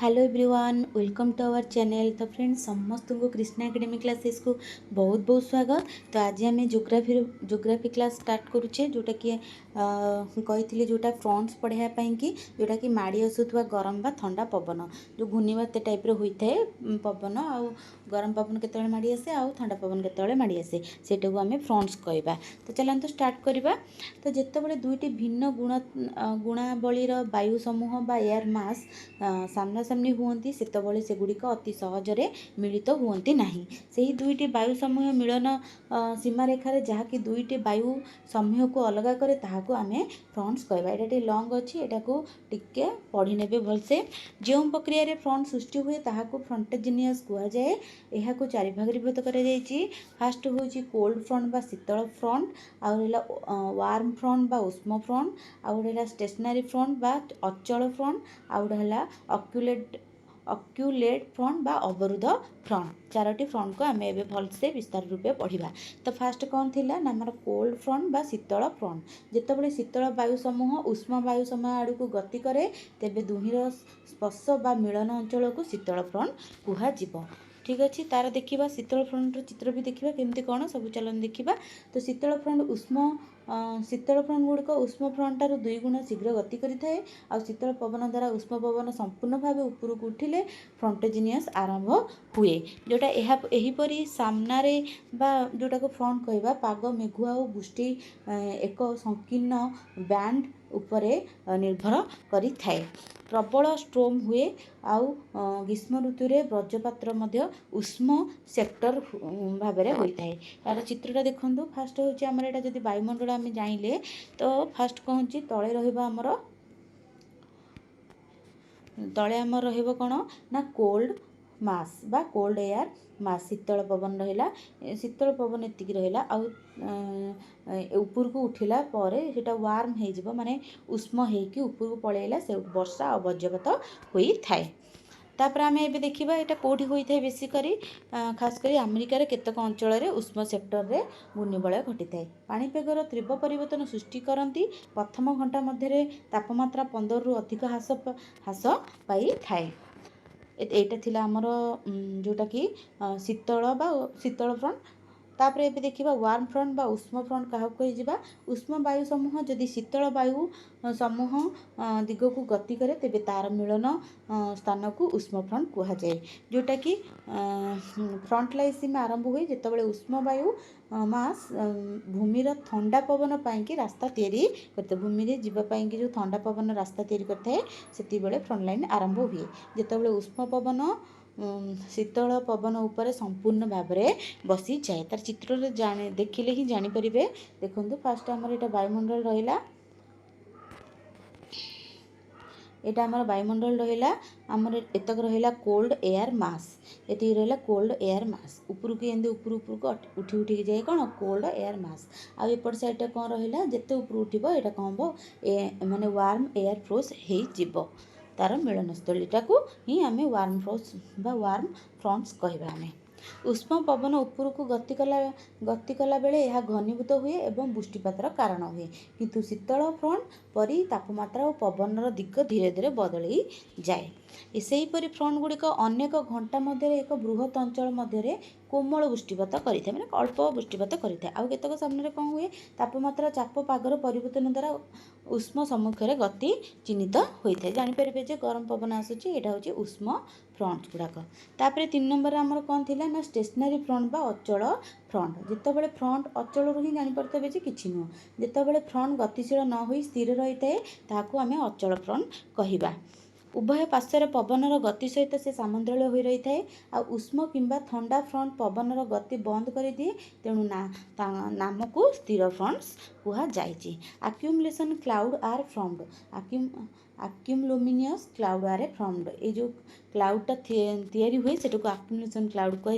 Hello everyone, welcome to our channel. तो friends समस्त को कृष्णा एकेडमी क्लासेस को बहुत बहुत स्वागत। तो आज आम जोग्राफी क्लास स्टार्ट करुचे, जोटा कि कही जोटा फ्रंट्स पढ़ाई कि जोटा कि माड़ी आसुवा गरम बा ठंडा पवन, जो घूर्णिबात टाइप होता है पवन आ गरम पवन केतବେଳେ माड़ी आसे आ ठंडा पवन केतବେଳେ माड़ी आसे, सेटा को आम फ्रंट्स कहवा। तो चलते स्टार्ट करवा। तो जितेबाला दुईटी भिन्न गुणावलीर वायु समूह बा एयर मास सामनासामनी हुअन्ति सेतबळे सेगुड़िक अति सहजरे मिलित हुअन्ति नाही। सेही दुईटी वायु समूह मिलन सीमारेखार जहाँकि दुईटी वायु समूह को अलग करे ताहाको आमे फ्रंट्स कहवा। एटा टे लंग अछि, एटाको टिके पढ़ी नेबे भलसे। जो प्रक्रिया रे फ्रंट सृष्टि हुए ताहाको फ्रंटेजिनियस कुआ जाए। एहाको चारि भाग रे विभक्त करा जायछि। फास्ट होछि कोल्ड फ्रंट बा शीतल फ्रंट, आ रहला वार्म फ्रंट बा उष्म फ्रंट, आ रहला स्टेशनरी फ्रंट बा अचल फ्रंट, आ रहला अक्यूलेट फ्रंट बा अवरुद्ध फ्रंट। चारोटी फ्रंट को आम एबे भलसे विस्तार रूपे पढ़िबा। तो फास्ट कौन थिला ना हमर कोल्ड फ्रंट बा शीतल फ्रंट। जेतेबेले शीतल वायु समूह उष्म वायु समूह आड़ को गति करे तेबे दुहिर स्पर्श बा मिलन अंचल को शीतल फ्रंट कुहा जिवो। ठीक अच्छे, तार देखा शीतल फ्रंट चित्र भी देखा केमती कौन सब चलन देखा। तो शीतल फ्रंट शीतल फ्रंट गुड़िक उष्म फ्रंट ठार 2 गुण शीघ्र गति करें। आ शीतल पवन द्वारा उष्म पवन संपूर्ण भाव ऊपर को उठिले फ्रंटेजिनियस आरंभ हुए, जोटा एहीपरी सामनारे बा जोटा को फ्रंट कहवा पाग मेघुआ और वृष्टि एक संकीर्ण बैंड उपरे निर्भर करि थाए। प्रबल स्ट्रोम हुए आउ ग्रीष्म ऋतु रे वज्रपातर मध्य उष्म सेक्टर भाव में होता है। यार चित्रटा देखो। फास्ट होची आमर एटा जदि वायुमंडल आम जाइले तो फास्ट कौन तले रहिबा आमर तले आमर रहिबो कोन ना कोल्ड मास बा कोल्ड एयर मास। शीतल पवन रहिला, शीतल पवन एतिकी रहिला आ ऊपर को उठिला परे सेटा वार्म हो जिवो, माने उष्म हेकि ऊपर को पळेला से वर्षा और वज्रपात होई थाए। तापर आम ए देखा यहाँ कौटी होता है बेसी करी खास करी अमेरिकार केतक अंचल में उष्म सेक्टर रे घूर्णिबलय घटी थाए। पाणीपागर तीव्र परिवर्तन सृष्टि करती। प्रथम घंटा मध्य तापमात्रा 15 रु अधिक ह्रास पाई थाए। एटा थिला हमर जोटा कि शीतल फ्रंट। तापर एबे देखिबा वार्म फ्रंट बा उष्म फ्रंट क्या कही। उष्म वायु समूह जदि शीतल वायु समूह दिग को गति करे तेबे तार मिलन स्थान को उष्म फ्रंट कहा जाए, जोटा कि फ्रंट लाइसी में आरंभ हुए जितेबाला उष्म वायु मास भूमिर ठंडा पवन पाई रास्ता तैयारी करते। भूमि रे जीवा पाई जो ठंडा पवन रास्ता तैयारी करते सेति बेले फ्रंट लाइन आरंभ हुए। जितेबाला उष्म पवन शीतल पवन उपर संपूर्ण भाव में बसी जाए। तार चित्र जाने देखिले ही जानीपर। देखो फास्ट आमर यहाँ वायुमंडल रहा, यहाँ आमर वायुमंडल रहा आमर एतक रहा कोल्ड एयर मास। ये रहा कोल्ड एयर मास ऊपर को एमती ऊपर को उठी उठी जाए कौन कोल्ड एयर मास। आ एपट साइड कौन रहा जिते ऊपर उठो यहाँ कौन हम माने वार्म एयर फ्रोज हो तार मिलनस्थलीटा को ही आम वार्म फ्रोज बा वार्म फ्रंट्स कहवा। आम उष्म पवन ऊपर को गति कला बेले यह घनीभूत हुए एवं वृष्टिपातर कारण हुए, किंतु शीतल फ्रंट परी तापमात्रा और पवन दिग धीरे धीरे बदल जाए। सेहीपरि फ्रंट गुड़िक अनेक घंटा मध्य एक बृहत अंचल मध्य कोमल वृष्टिपात करें, मैंने अल्प वृष्टिपात करें। आउ केतक सामने कौन हुए तापमात्रा चाप पागर परिवर्तन द्वारा उष्म सम्मुखें गति चिन्हित होता है। जानीपर जे गरम पवन आसूँ यहाँ हूँ उष्म फ्रंट गुड़ाक। तापर 3 नंबर आमर कौन थिला ना स्टेशनरी फ्रंट बा अचल फ्रंट। जितेबाला फ्रंट अचल रू ही जानीपे कि नुह, जितेबाला फ्रंट गतिशील न हो स्थिर रही है ताकू आम अचल फ्रंट कहवा। उभय पार्श्वर पवनर गति सहित से सामंजल्य हो रही है। आ उष्म किंबा ठंडा फ्रंट पवनर गति बंद कर दिए, तेणु नाम को स्थिर फ्रंट्स कहा जाए। आक्यूमुलेशन क्लाउड आर फ्रॉम्ड आक्यूमुलोनियस क्लाउड आर फ्रॉम्ड। ये जो क्लाउडटा तैयारी हुए से आक्यूमुलेशन क्लाउड कह।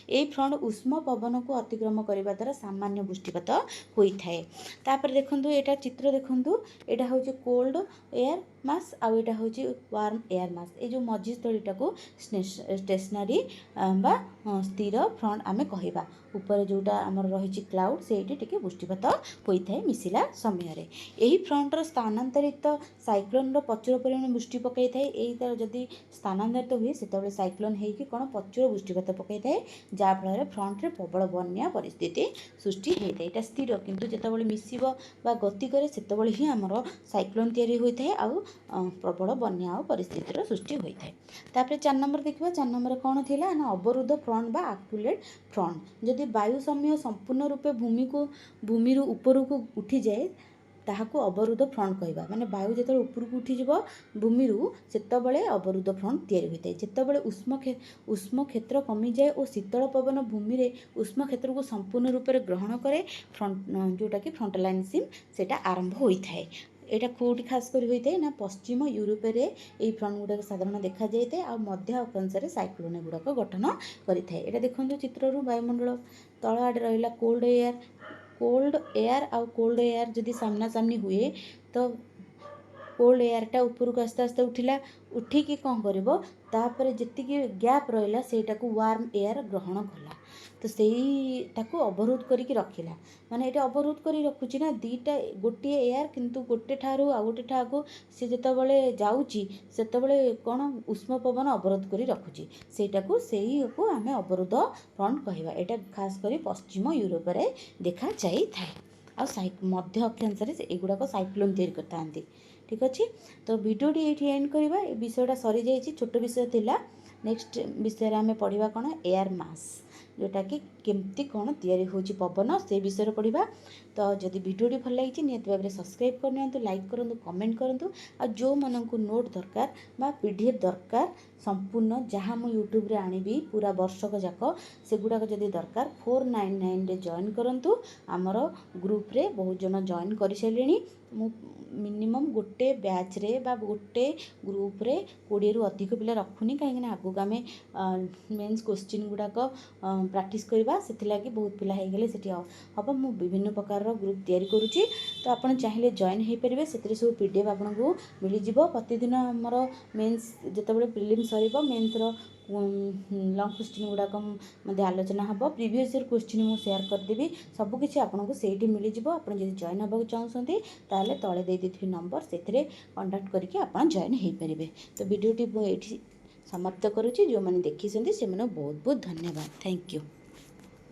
ये फ्रंट उष्म पवन को अतिक्रम करने द्वारा सामान्य वृष्टिपात होता है। तापर देखो यहाँ चित्र देखो, यहाँ हूँ कोल्ड एयर मास आउ यहाँ हूँ वार्म एयर मास। ये जो मझी स्थलीटा को स्टेशनरी बा स्थिर फ्रंट आम कहवा। ऊपर जोटा आमर रही क्लाउड से टिके वृष्टिपात होता है मिसिला समय। यही फ्रंटर स्थानांतरित साइक्लोन ବାୟୁମଣ୍ଡଳ ପ୍ରଚୁର ପରିମାଣ ବୃଷ୍ଟି ପକାଇଥାଏ। ଏଇ ତାର ଯଦି ସ୍ଥାନାନ୍ତରିତ ହୁଏ ସେତେବେଳେ ସାଇକ୍ଲୋନ୍ ହେଇକି କ'ଣ ପ୍ରଚୁର ବୃଷ୍ଟିପାତ ପକାଇଥାଏ, ଯାହାଫଳରେ ଫ୍ରଣ୍ଟରେ ପ୍ରବଳ ବନ୍ୟା ପରିସ୍ଥିତି ସୃଷ୍ଟି ହୋଇଥାଏ। ଏଇଟା ସ୍ଥିର, କିନ୍ତୁ ଯେତେବେଳେ ମିଶିବ ବା ଗତି କରେ ସେତେବେଳେ ହିଁ ଆମର ସାଇକ୍ଲୋନ୍ ତିଆରି ହୋଇଥାଏ ଆଉ ପ୍ରବଳ ବନ୍ୟା ଆଉ ପରିସ୍ଥିତିର ସୃଷ୍ଟି ହୋଇଥାଏ। ତାପରେ 4 ନମ୍ବର ଦେଖିବା। 4 ନମ୍ବରରେ କ'ଣ ଥିଲା ନା ଅବରୁଦ୍ଧ ଫ୍ରଣ୍ଟ ବା ଆକୁଲେଟ୍ ଫ୍ରଣ୍ଟ। ଯଦି ବାୟୁ ସମୟ ସମ୍ପୂର୍ଣ୍ଣ ରୂପେ ଭୂମିରୁ ଉପରକୁ ଉଠିଯାଏ ତାହାକୁ ଅବରୁଦ୍ଧ ଫ୍ରଣ୍ଟ କହିବା। ମାନେ ବାୟୁ ଯେତେବେଳେ ଉପରକୁ ଉଠିଯିବ ଭୂମିରୁ ସେତେବେଳେ ଅବରୁଦ୍ଧ ଫ୍ରଣ୍ଟ ତିଆରି ହୋଇଥାଏ। ଯେତେବେଳେ ଉଷ୍ମ କ୍ଷେତ୍ର କମିଯାଏ ଓ ଶୀତଳ ପବନ ଭୂମିରେ ଉଷ୍ମ କ୍ଷେତ୍ରକୁ ସମ୍ପୂର୍ଣ୍ଣ ରୂପରେ ଗ୍ରହଣ କରେ ଯେଉଁଟାକି ଫ୍ରଣ୍ଟ ଲାଇନ୍ ସିମ୍ ସେଇଟା ଆରମ୍ଭ ହୋଇଥାଏ। ଏଇଟା କେଉଁଠି ଖାସ୍ କରି ହୋଇଥାଏ ନା ପଶ୍ଚିମ ୟୁରୋପରେ ଏହି ଫ୍ରଣ୍ଟ ଗୁଡ଼ାକ ସାଧାରଣ ଦେଖାଯାଇଥାଏ ଆଉ ମଧ୍ୟ ଅକ୍ଷାଂଶରେ ସାଇକ୍ଲୋନ୍ ଗୁଡ଼ାକ ଗଠନ କରିଥାଏ। ଏଇଟା ଦେଖନ୍ତୁ ଚିତ୍ରରୁ ବାୟୁମଣ୍ଡଳ ତଳ ଆଡ଼େ ରହିଲା କୋଲ୍ଡ ଏୟାର ଆଉ କୋଲ୍ଡ ଏୟାର ଯଦି ସାମ୍ନାସାମ୍ନି ହୁଏ ତ କୋଲ୍ଡ ଏୟାରଟା ଉପରକୁ ଆସ୍ତେ ଆସ୍ତେ ଉଠିକି କ'ଣ କରିବ ତାପରେ ଯେତିକି ଗ୍ୟାପ୍ ରହିଲା ସେଇଟାକୁ ୱାର୍ମ ଏୟାର ଗ୍ରହଣ କଲା, ତ ତାକୁ ଅବରୋଧ କରିକି ରଖିଲା। ମାନେ ଏଇଟା ଅବରୋଧ କରି ରଖୁଛି ନା ଗୋଟିଏ ଏୟାର, କିନ୍ତୁ ଗୋଟେ ଠାରୁ ଆଉ ଗୋଟେ ଠାକୁ ସେ ଯେତେବେଳେ ଯାଉଛି ସେତେବେଳେ କ'ଣ ଉଷ୍ମ ପବନ ଅବରୋଧ କରି ରଖୁଛି, ସେଇକୁ ଆମେ ଅବରୋଧ ଫ୍ରଣ୍ଟ କହିବା। ଏଇଟା ଖାସ୍ କରି ପଶ୍ଚିମ ୟୁରୋପରେ ଦେଖାଯାଇଥାଏ ଆଉ ମଧ୍ୟ ଅକ୍ଷାଂଶରେ ଏଗୁଡ଼ାକ ସାଇକ୍ଲୋନ୍ ତିଆରି କରିଥାନ୍ତି। ଠିକ୍ ଅଛି, ତ ଭିଡ଼ିଓଟି ଏଇଠି ଏଣ୍ଡ କରିବା। ଏ ବିଷୟଟା ସରିଯାଇଛି, ଛୋଟ ବିଷୟ ଥିଲା। ନେକ୍ସଟ ବିଷୟରେ ଆମେ ପଢ଼ିବା କ'ଣ ଏୟାର ମାସ୍, ଯେଉଁଟାକି କେମିତି କ'ଣ ତିଆରି ହେଉଛି ପବନ ସେ ବିଷୟରେ ପଢ଼ିବା। ତ ଯଦି ଭିଡ଼ିଓଟି ଭଲ ଲାଗିଛି ନିହାତି ଭାବରେ ସବସ୍କ୍ରାଇବ୍ କରିନିଅନ୍ତୁ, ଲାଇକ୍ କରନ୍ତୁ, କମେଣ୍ଟ କରନ୍ତୁ। ଆଉ ଯେଉଁମାନଙ୍କୁ ନୋଟ୍ ଦରକାର ବା PDF ଦରକାର ସମ୍ପୂର୍ଣ୍ଣ ଯାହା ମୁଁ ୟୁଟ୍ୟୁବରେ ଆଣିବି ପୁରା ବର୍ଷକ ଯାକ ସେଗୁଡ଼ାକ ଯଦି ଦରକାର 499ରେ ଜଏନ୍ କରନ୍ତୁ। ଆମର ଗ୍ରୁପରେ ବହୁତ ଜଣ ଜଏନ୍ କରିସାରିଲେଣି। ମୁଁ ମିନିମମ୍ ଗୋଟେ ବ୍ୟାଚ୍ରେ ବା ଗୋଟେ ଗ୍ରୁପରେ 20ରୁ ଅଧିକ ପିଲା ରଖୁନି, କାହିଁକିନା ଆଗକୁ ଆମେ ମେନ୍ସ କୋଶ୍ଚିନ୍ ଗୁଡ଼ାକ ପ୍ରାକ୍ଟିସ୍ କରିବା, ସେଥିଲାଗି ବହୁତ ପିଲା ହେଇଗଲେ ସେଠି ହେବ। ମୁଁ ବିଭିନ୍ନ ପ୍ରକାରର ଗ୍ରୁପ୍ ତିଆରି କରୁଛି, ତ ଆପଣ ଚାହିଁଲେ ଜଏନ୍ ହୋଇପାରିବେ। ସେଥିରେ ସବୁ PDF ଆପଣଙ୍କୁ ମିଳିଯିବ। ପ୍ରତିଦିନ ଆମର ମେନ୍ସ ଯେତେବେଳେ ପ୍ରିଲିମ୍ ସରିବ ମେନ୍ସର ଲଙ୍ଗ୍ କୋଶ୍ଚିନ୍ ଗୁଡ଼ାକ ମଧ୍ୟ ଆଲୋଚନା ହେବ। ପ୍ରିଭିୟସ୍ ଇୟର୍ କୋଶ୍ଚିନ୍ ମୁଁ ସେୟାର କରିଦେବି, ସବୁକିଛି ଆପଣଙ୍କୁ ସେଇଠି ମିଳିଯିବ। ଆପଣ ଯଦି ଜଏନ୍ ହେବାକୁ ଚାହୁଁଛନ୍ତି ତାହେଲେ ତଳେ ଦେଇଦେଇଥିବି ନମ୍ବର, ସେଥିରେ କଣ୍ଟାକ୍ଟ କରିକି ଆପଣ ଜଏନ୍ ହୋଇପାରିବେ। ତ ଭିଡ଼ିଓଟି ମୁଁ ଏଇଠି ସମାପ୍ତ କରୁଛି। ଯେଉଁମାନେ ଦେଖିଛନ୍ତି ସେମାନଙ୍କୁ ବହୁତ ବହୁତ ଧନ୍ୟବାଦ। Thank you.